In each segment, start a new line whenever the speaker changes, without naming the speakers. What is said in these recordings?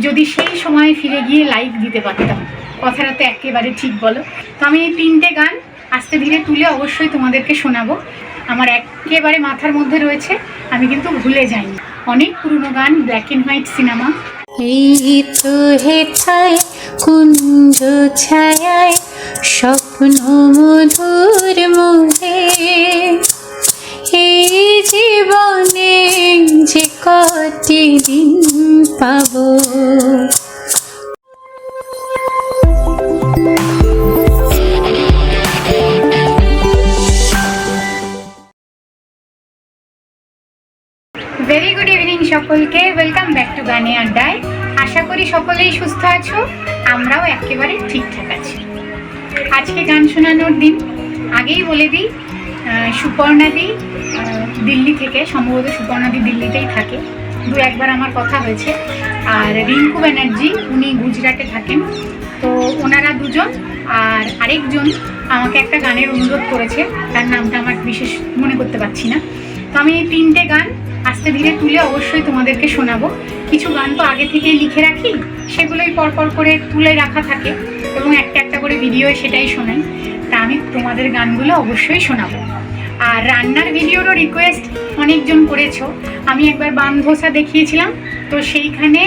যদি সেই সময় ফিরে গিয়ে লাইক দিতে পারতাম। কথাটা তো একেবারে ঠিক বলো। তো আমি এই 3টে গান আস্তে ধীরে তুলে অবশ্যই তোমাদেরকে শোনাবো। আমার একেবারে মাথার মধ্যে রয়েছে, আমি কিন্তু ভুলে যাইনি। অনেক পুরনো গান, ব্ল্যাক অ্যান্ড হোয়াইট সিনেমা।
এই তো হেথায় কুঞ্জ ছায়ায় স্বপ্ন মধুর মুহে, এই জীবনে যে কটি দিন পাবো।
ভেরি গুড ইভিনিং সকলকে, ওয়েলকাম ব্যাক টু গানে আড্ডায়। আশা করি সকলেই সুস্থ আছো, আমরাও একেবারে ঠিকঠাক আছি। আজকে গান শোনানোর দিন। আগেই বলে দিই, সুপর্ণাদি দিল্লি থেকে, সম্ভবত সুপর্ণাদি দিল্লিতেই থাকে, একবার আমার কথা হয়েছে। আর রিঙ্কু ব্যানার্জি, উনি গুজরাটে থাকেন। তো ওনারা দুজন, আর আরেকজন আমাকে একটা গানের অনুরোধ করেছে, তার নামটা আমার বিশেষ মনে করতে পারছি না। তো আমি এই 3টে গান আস্তে ধীরে তুলে অবশ্যই তোমাদেরকে শোনাবো। কিছু গান তো আগে থেকেই লিখে রাখি, সেগুলোই পরপর করে তুলে রাখা থাকে এবং একটা একটা করে ভিডিওয়ে সেটাই শোনাই। তা আমি তোমাদের গানগুলো অবশ্যই শোনাবো। আর রান্নার ভিডিওরও রিকোয়েস্ট অনেকজন করেছো। আমি একবার বানধোসা দেখিয়েছিলাম, তো সেইখানে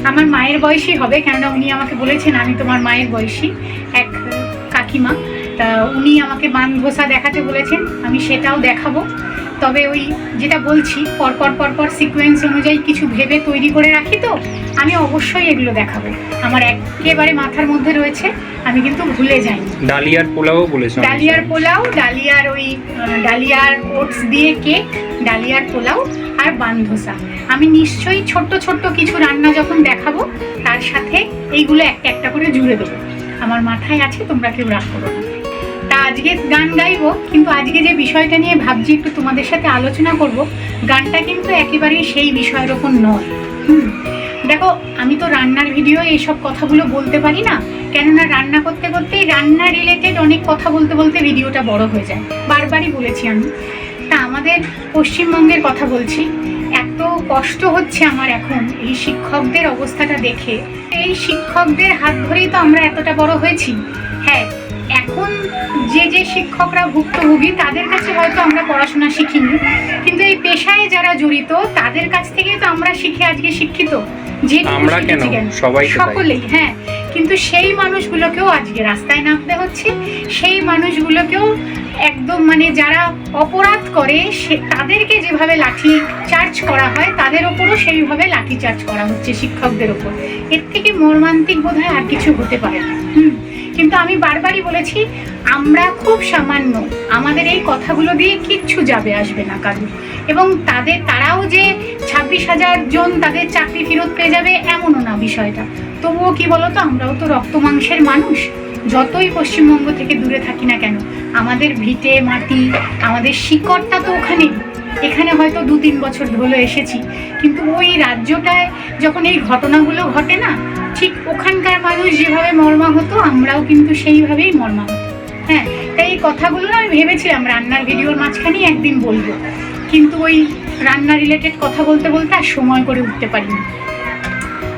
আমার মায়ের বয়সী হবে, কেননা উনি আমাকে বলেছেন আমি তোমার মায়ের বয়সী, এক কাকিমা। তা উনি আমাকে বানধোসা দেখাতে বলেছেন, আমি সেটাও দেখাবো। তবে ওই যেটা বলছি, পরপর সিকোয়েন্স অনুযায়ী কিছু ভেবে তৈরি করে রাখি, তো আমি অবশ্যই এগুলো দেখাবো। আমার একেবারে মাথার মধ্যে রয়েছে, আমি কিন্তু ভুলে যাইনি।
ডালিয়ার পোলাও বলেছো?
ডালিয়ার পোলাও, ডালিয়ার ওই ডালিয়ার ওটস দিয়ে কেক, ডালিয়ার পোলাও আর বানধোসা। আমি নিশ্চয়ই ছোট্ট ছোট্ট কিছু রান্না যখন দেখাবো, তার সাথে এইগুলো একটা একটা করে জুড়ে দেবো। আমার মাথায় আছে, তোমরা কেউ রাগ করো না। তা আজকে গান গাইবো, কিন্তু আজকে যে বিষয়টা নিয়ে ভাবছি একটু তোমাদের সাথে আলোচনা করব, গানটা কিন্তু একেবারেই সেই বিষয়ের ওপর নয়। দেখো, আমি তো রান্নার ভিডিও এইসব কথাগুলো বলতে পারি না, কেননা রান্না করতে করতেই রান্না রিলেটেড অনেক কথা বলতে বলতে ভিডিওটা বড় হয়ে যায়। বারবারই বলেছি আমি। তা আমাদের পশ্চিমবঙ্গের কথা বলছি, এত কষ্ট হচ্ছে আমার এখন এই শিক্ষকদের অবস্থাটা দেখে। এই শিক্ষকদের হাত ধরেই তো আমরা এতটা বড় হয়েছি। হ্যাঁ, এখন যে শিক্ষকরা ভুক্তভোগী, তাদের কাছে হয়তো আমরা পড়াশোনা শিখিনি, কিন্তু এই পেশায় যারা জড়িত তাদের কাছ থেকেই তো আমরা শিখে আজকে শিক্ষিত। যে
আমরা কেন, সবাই
সকলেই। হ্যাঁ, কিন্তু সেই মানুষগুলোকেও আজকে রাস্তায় নামতে হচ্ছে। সেই মানুষগুলোকেও একদম মানে যারা অপরাধ করে তাদেরকে যেভাবে লাঠি চার্জ করা হয়, তাদের ওপরও সেইভাবে লাঠি চার্জ করা হচ্ছে শিক্ষকদের ওপর। এর থেকে মর্মান্তিক বোধহয় আর কিছু হতে পারে না। কিন্তু আমি বারবারই বলেছি, আমরা খুব সামান্য, আমাদের এই কথাগুলো দিয়ে কিচ্ছু যাবে আসবে না কারণ। এবং তারাও যে 26,000 জন তাদের চাকরি ফেরত পেয়ে যাবে এমনও না বিষয়টা। তবুও কি বলতো, আমরাও তো রক্ত মাংসের মানুষ। যতই পশ্চিমবঙ্গ থেকে দূরে থাকি না কেন, আমাদের ভিটে মাটি, আমাদের শিকড়টা তো ওখানেই। এখানে হয়তো 2-3 বছর ধরে এসেছি, কিন্তু ওই রাজ্যটায় যখন এই ঘটনাগুলো ঘটে না, ঠিক ওখানকার মানুষ যেভাবে মর্মাহত, আমরাও কিন্তু সেইভাবেই মর্মাহত। হ্যাঁ, তাই এই কথাগুলো আমি ভেবেছিলাম রান্নার ভিডিওর মাঝখানেই একদিন বলবো, কিন্তু ওই রান্না রিলেটেড কথা বলতে বলতে আর সময় করে উঠতে পারিনি।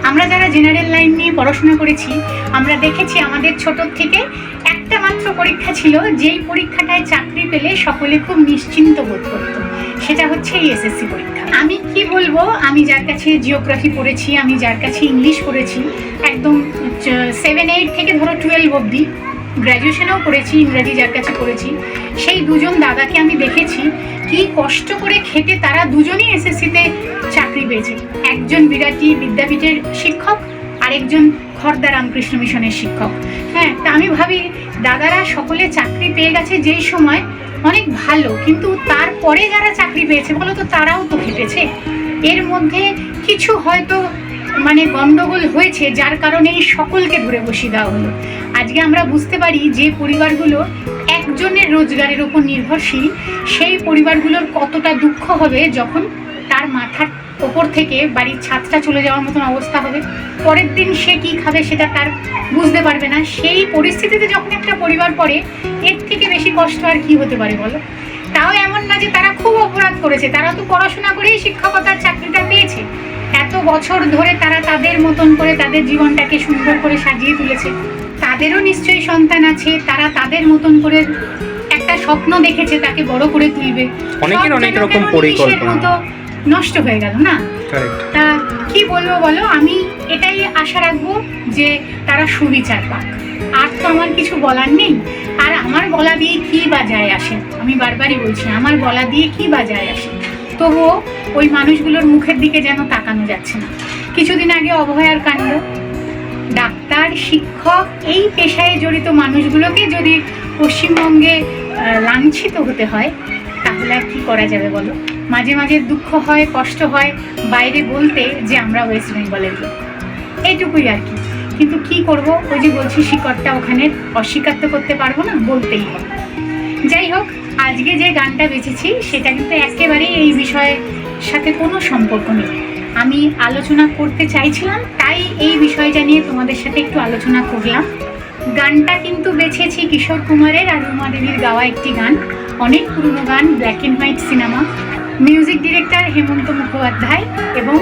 আমরা যারা জেনারেল লাইন নিয়ে পড়াশোনা করেছি, আমরা দেখেছি আমাদের ছোট থেকে একটা মাত্র পরীক্ষা ছিল, যেই পরীক্ষাটায় চাকরি পেলে সকলে খুব নিশ্চিন্ত বোধ করতো, সেটা হচ্ছে এই এসএসসি পরীক্ষা। আমি কি বলবো, আমি যার কাছে জিওগ্রাফি পড়েছি, আমি যার কাছে ইংলিশ পড়েছি, একদম 7-8 থেকে ধরো 12 অবধি, গ্র্যাজুয়েশনেও পড়েছি, ইংরাজি যার কাছে পড়েছি, সেই দুজন দাদাকে আমি দেখেছি কি কষ্ট করে খেটে তারা দুজনই এসএসসিতে চাকরি পেয়েছে। একজন বিরাটি বিদ্যাপীঠের শিক্ষক, আরেকজন খর্দা রামকৃষ্ণ মিশনের শিক্ষক। হ্যাঁ, তা আমি ভাবি দাদারা সকলে চাকরি পেয়ে গেছে যেই সময়, অনেক ভালো, কিন্তু তারপরে যারা চাকরি পেয়েছে বলো তো, তারাও তো খেটেছে। এর মধ্যে কিছু হয়তো মানে গন্ডগোল হয়েছে, যার কারণে এই সকলকে ধরে বসিয়ে দেওয়া হলো। আজকে আমরা বুঝতে পারি যে পরিবারগুলো একজনের রোজগারের উপর নির্ভরশীল, সেই পরিবারগুলোর কতটা দুঃখ হবে যখন তার মাথার ওপর থেকে বাড়ির ছাদটা চলে যাওয়ার মতন অবস্থা হবে। পরের দিন সে কি খাবে সেটা তার বুঝতে পারবে না। সেই পরিস্থিতিতে যখন একটা পরিবার পড়ে, এর থেকে বেশি কষ্ট আর কি হতে পারে বলো? তাও এমন না যে তারা খুব অপরাধ করেছে, তারা তো পড়াশোনা করেই শিক্ষকতার চাকরিটা পেয়েছে। এত বছর ধরে তারা তাদের মতন করে তাদের জীবনটাকে সুন্দর করে সাজিয়ে তুলেছে, তাদেরও নিশ্চয়ই সন্তান আছে, তারা তাদের মতন করে একটা স্বপ্ন দেখেছে তাকে বড় করে তুলবে।
অনেকের
সব
অনেক
যেন
রকম
কেমন
পরিকল্পনা।
নিশের মতো নষ্ট হয়ে গেল না।
কারেক্ট।
তা কি বলবো বলো, আমি এটাই আশা রাখবো যে তারা সুবিচার পাক, আর তো আমার কিছু বলার নেই। আর আমার বলা দিয়ে কি বা যায় আসে, আমি বারবারই বলছি আমার বলা দিয়ে কি বা যায় আসে, তবুও ওই মানুষগুলোর মুখের দিকে যেন তাকানো যাচ্ছে না। কিছুদিন আগে অভয়ার কাণ্ড, ডাক্তার, শিক্ষক, এই পেশায় জড়িত মানুষগুলোকে যদি পশ্চিমবঙ্গে লাঞ্ছিত হতে হয়, তাহলে আর কি করা যাবে বলো। মাঝে মাঝে দুঃখ হয়, কষ্ট হয় বাইরে বলতে যে আমরা ওয়েস্ট বেঙ্গলের লোক, এইটুকুই আর কি। কিন্তু কি করব, ওই যে বলছি শিকড়টা ওখানে অস্বীকার তো করতে পারবো না, বলতেই হবে। যাই হোক, আজকে যে গানটা বেঁচেছি সেটা কিন্তু একেবারেই এই বিষয়ের সাথে কোনো সম্পর্ক নেই। আমি আলোচনা করতে চাইছিলাম, তাই এই বিষয়টা নিয়ে তোমাদের সাথে একটু আলোচনা করলাম। গানটা কিন্তু বেছেছি কিশোর কুমারের আর রুমা দেবীর গাওয়া একটি গান, অনেক পুরনো গান, black and white cinema, music director Hemanta Mukhopadhyay, এবং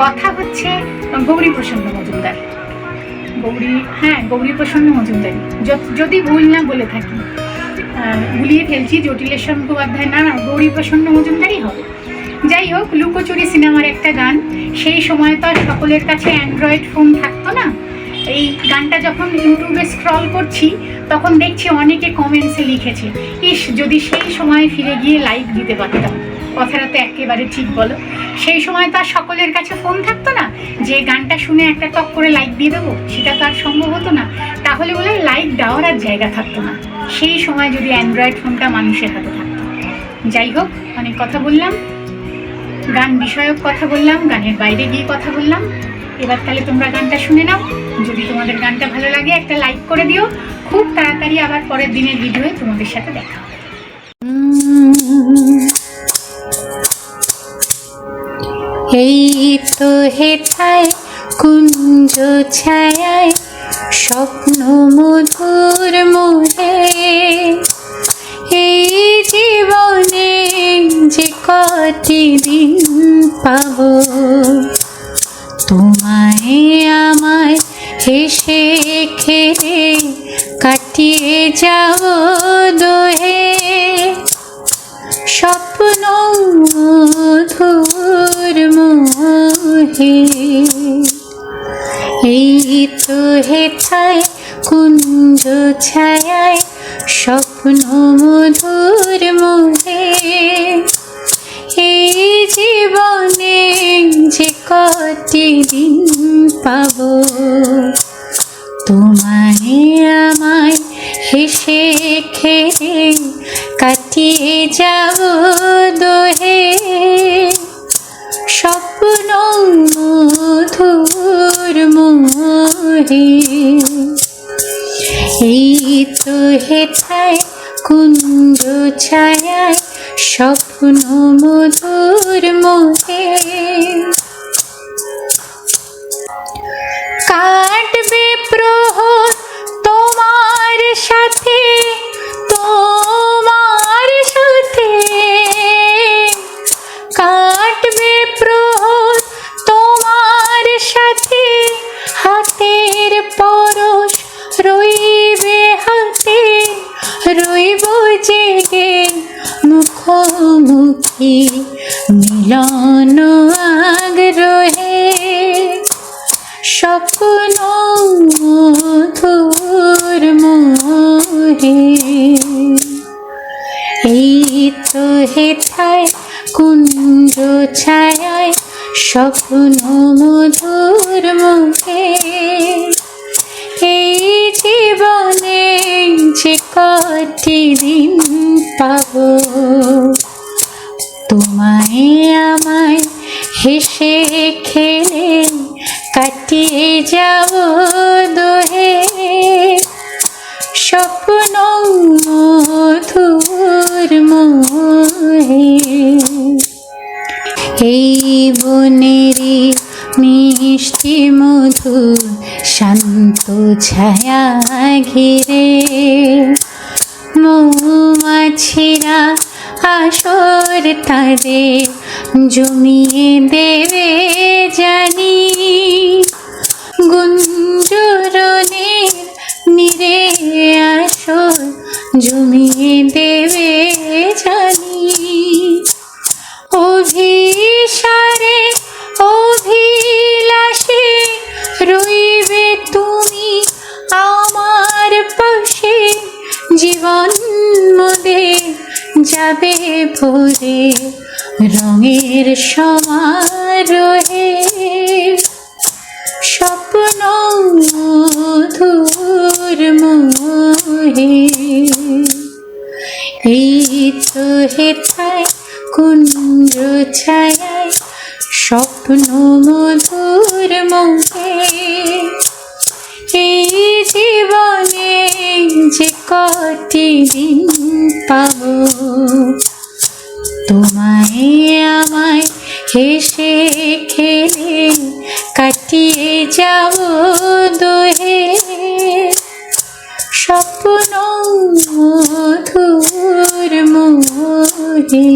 কথা হচ্ছে গৌরীপ্রসন্ন মজুমদার। গৌরীপ্রসন্ন মজুমদার, যদি ভুল না বলে থাকি, গুলিয়ে ফেলছি, জটিলেশ্বর মুখোপাধ্যায় না, গৌরীপ্রসন্ন মজুমদারই হবে। যাই হোক, লুকোচুরি সিনেমার একটা গান। সেই সময় তো আর সকলের কাছে অ্যান্ড্রয়েড ফোন থাকতো না। এই গানটা যখন ইউটিউবে স্ক্রল করছি তখন দেখছি অনেকে কমেন্টসে লিখেছে, ইস যদি সেই সময় ফিরে গিয়ে লাইক দিতে পারতাম। কথাটা তো একেবারে ঠিক বলো, সেই সময় তো আর সকলের কাছে ফোন থাকতো না যে গানটা শুনে একটা টক করে লাইক দিয়ে দেবো, সেটা তো আর সম্ভব হতো না। তাহলে বলে লাইক দেওয়ার আর জায়গা থাকতো না সেই সময় যদি অ্যান্ড্রয়েড ফোনটা মানুষের হাতে থাকতো। যাই হোক, অনেক কথা বললাম, গান বিষয়ক কথা বললাম, গানের বাইরে গিয়ে কথা বললাম। এবার তাহলে তোমরা গানটা শুনে নাও। যদি তোমাদের গানটা ভালো লাগে একটা লাইক করে দিও। খুব তাড়াতাড়ি আবার পরের দিনের ভিডিওয়ে তোমাদের সাথে দেখা হবে।
এই তো হেথায় কুঞ্জ ছায়ায় স্বপ্ন মধুর মোহে, এই জীবনে যে কটি দিন পাবো, তোমায় আমায় হেসে খেলে কাটিয়ে যাব দোহে, স্বপ্ন মধুর মোহে। এই তো হেথায় কুঞ্জ ছায়ায় স্বপ্ন মধুর মোহে, এই জীবনে যে কটি দিন পাবো, তোমায় আমায় হেসে খেলে কাটিয়ে যাব দোহে, স্বপ্ন মধুর মোহে। এই তো হেথায় কুঞ্জ ছায়ায় স্বপ্ন মধুর মোহে, কাটবে প্রহর তোমার সাথে, তোমার সাথে কাটবে প্রহর তোমার সাথে, হাতের পরশ রইবে হাতে, রইব জেগে মুখোমুখি মিলন আগ্রহে, স্বপ্ন মধুর মোহে। এই তো হেথায় কুঞ্জ ছায়ায় স্বপ্ন মধুর মোহে, এই জীবনে যে কটি দিন পাবো, তোমায় আমায় হেসে খেলে কাটিয়ে যাব দোহে, স্বপ্ন মধুর মোহে। এই বনেরই মিষ্টি মধুর শান্ত ছায়া ঘিরে, মৌমাছিরা আসর তাদের জমিয়ে দেবে জানি, গুঞ্জরণের নীরে আসর জমিয়ে দেবে জানি। অভিসারে অভিলাষে রইবে তুমি আমার পাশে, জীবন মোদে যাবে ভরে রঙের সমারোহে। স্বপ্ন মধুর মোহে এই তো হেথায় কুঞ্জ ছায়ায়, স্বপ্ন মধুর মোহে। এই জীবনে যে কটি দিন পাবো, তোমায় আমায় হেসে খেলে কাটিয়ে যাব দোহে। স্বপ্ন মধুর মোহে।